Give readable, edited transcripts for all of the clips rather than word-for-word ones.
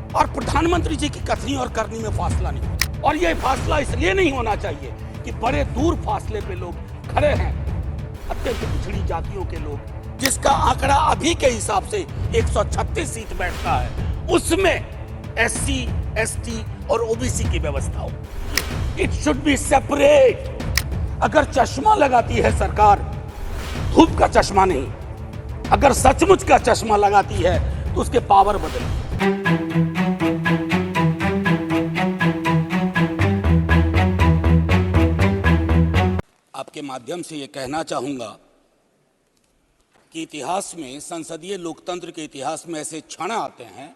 और प्रधानमंत्री जी की कथनी और करनी में फासला नहीं। और ये फासला इसलिए नहीं होना चाहिए कि बड़े दूर फासले पे लोग खड़े हैं, अत्यंत पिछड़ी जातियों के लोग, जिसका आंकड़ा अभी के हिसाब से 136 सीट बैठता है, उसमें एससी, एसटी और ओबीसी की व्यवस्था हो। It should be separate. अगर चश्मा लगाती है सरकार, धूप का चश्मा नहीं, अगर सचमुच का चश्मा लगाती है तो उसके पावर बदले। आपके माध्यम से ये कहना चाहूंगा कि इतिहास में, संसदीय लोकतंत्र के इतिहास में ऐसे क्षण आते हैं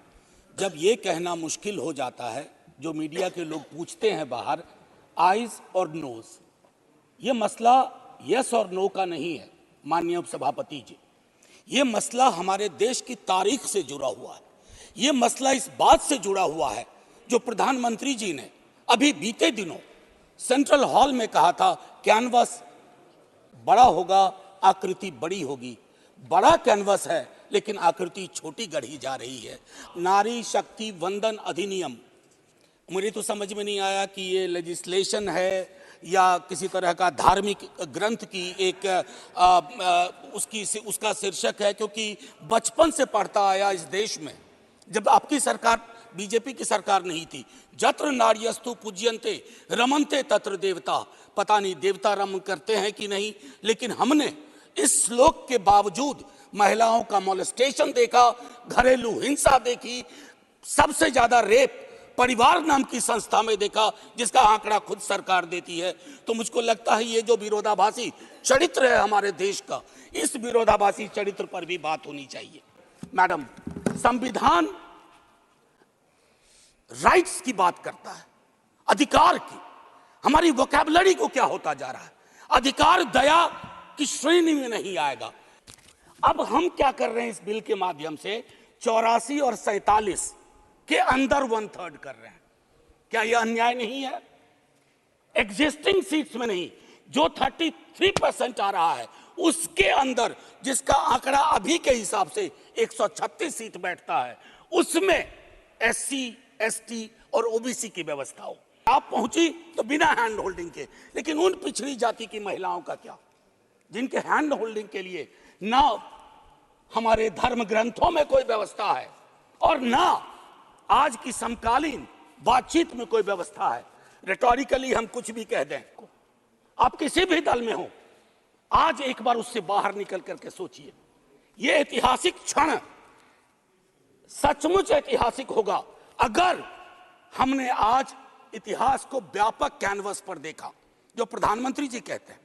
जब ये कहना मुश्किल हो जाता है, जो मीडिया के लोग पूछते हैं बाहर, आइज और नोज। ये मसला यस और नो का नहीं है माननीय उपसभापति जी, ये मसला हमारे देश की तारीख से जुड़ा हुआ है। ये मसला इस बात से जुड़ा हुआ है जो प्रधानमंत्री जी ने अभी बीते दिनों सेंट्रल हॉल में कहा था, कैनवस बड़ा होगा, आकृति बड़ी होगी। बड़ा कैनवस है लेकिन आकृति छोटी गढ़ी जा रही है। नारी शक्ति वंदन अधिनियम, मुझे तो समझ में नहीं आया कि ये लेजिस्लेशन है या किसी तरह का धार्मिक ग्रंथ की एक उसका शीर्षक है, क्योंकि बचपन से पढ़ता आया इस देश में। जब आपकी सरकार, बीजेपी की सरकार नहीं थी, जत्र नार्यस्तु पूज्यन्ते रमन्ते तत्र देवता, पता नहीं देवता रम करते हैं कि नहीं, लेकिन हमने इस श्लोक के बावजूद महिलाओं का मोलेस्टेशन देखा, घरेलू हिंसा देखी, सबसे ज्यादा रेप परिवार नाम की संस्था में देखा, जिसका आंकड़ा खुद सरकार देती है। तो मुझको लगता है ये जो विरोधाभासी चरित्र है हमारे देश का, इस विरोधाभासी चरित्र पर भी बात होनी चाहिए। मैडम, संविधान राइट्स की बात करता है, अधिकार की। हमारी वोकैबुलरी को क्या होता जा रहा है? अधिकार दया की श्रेणी में नहीं आएगा। अब हम क्या कर रहे हैं इस बिल के माध्यम से, 84 और 47 के अंदर 1/3 कर रहे हैं। क्या यह अन्याय नहीं है? एग्जिस्टिंग सीट्स में नहीं, जो 33% आ रहा है उसके अंदर, जिसका आंकड़ा अभी के हिसाब से 136 सीट बैठता है, उसमें एससी, एसटी और ओबीसी की व्यवस्था हो। आप पहुंची तो बिना हैंड होल्डिंग के, लेकिन उन पिछड़ी जाति की महिलाओं का क्या, जिनके हैंड होल्डिंग के लिए ना हमारे धर्म ग्रंथों में कोई व्यवस्था है और ना आज की समकालीन बातचीत में कोई व्यवस्था है। रेटोरिकली हम कुछ भी कह दें, आप किसी भी दल में हो, आज एक बार उससे बाहर निकल करके सोचिए। यह ऐतिहासिक क्षण सचमुच ऐतिहासिक होगा अगर हमने आज इतिहास को व्यापक कैनवस पर देखा, जो प्रधानमंत्री जी कहते हैं।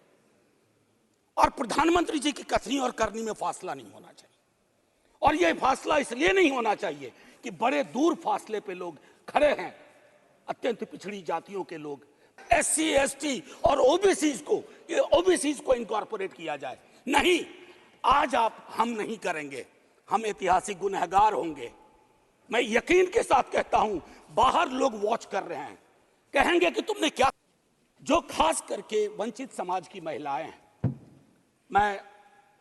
और प्रधानमंत्री जी की कथनी और करनी में फासला नहीं होना चाहिए। और यह फासला इसलिए नहीं होना चाहिए कि बड़े दूर फासले पे लोग खड़े हैं, अत्यंत पिछड़ी जातियों के लोग, एससी, एसटी और ओबीसी को इनकॉर्पोरेट किया जाए। नहीं, आज हम नहीं करेंगे, हम ऐतिहासिक गुनहगार होंगे। मैं यकीन के साथ कहता हूं, बाहर लोग वॉच कर रहे हैं, कहेंगे कि तुमने क्या। जो खास करके वंचित समाज की महिलाएं हैं, मैं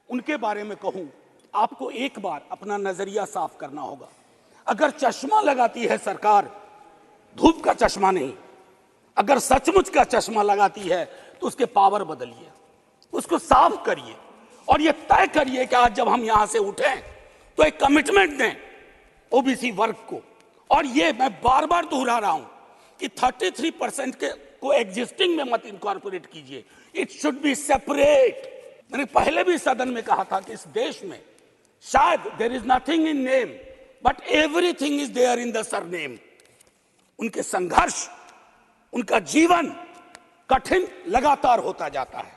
उनके बारे में कहूं, आपको एक बार अपना नजरिया साफ करना होगा। अगर चश्मा लगाती है सरकार, धूप का चश्मा नहीं, अगर सचमुच का चश्मा लगाती है तो उसके पावर बदलिए, उसको साफ करिए और यह तय करिए कि आज जब हम यहां से उठें तो एक कमिटमेंट दें ओबीसी वर्ग को। और ये मैं बार बार दोहरा रहा हूं कि 33% को एग्जिस्टिंग में मत इनकॉर्पोरेट कीजिए, इट शुड बी सेपरेट। मैंने पहले भी सदन में कहा था कि इस देश में शायद there is nothing in name but everything is there in the surname. उनके संघर्ष, उनका जीवन कठिन लगातार होता जाता है।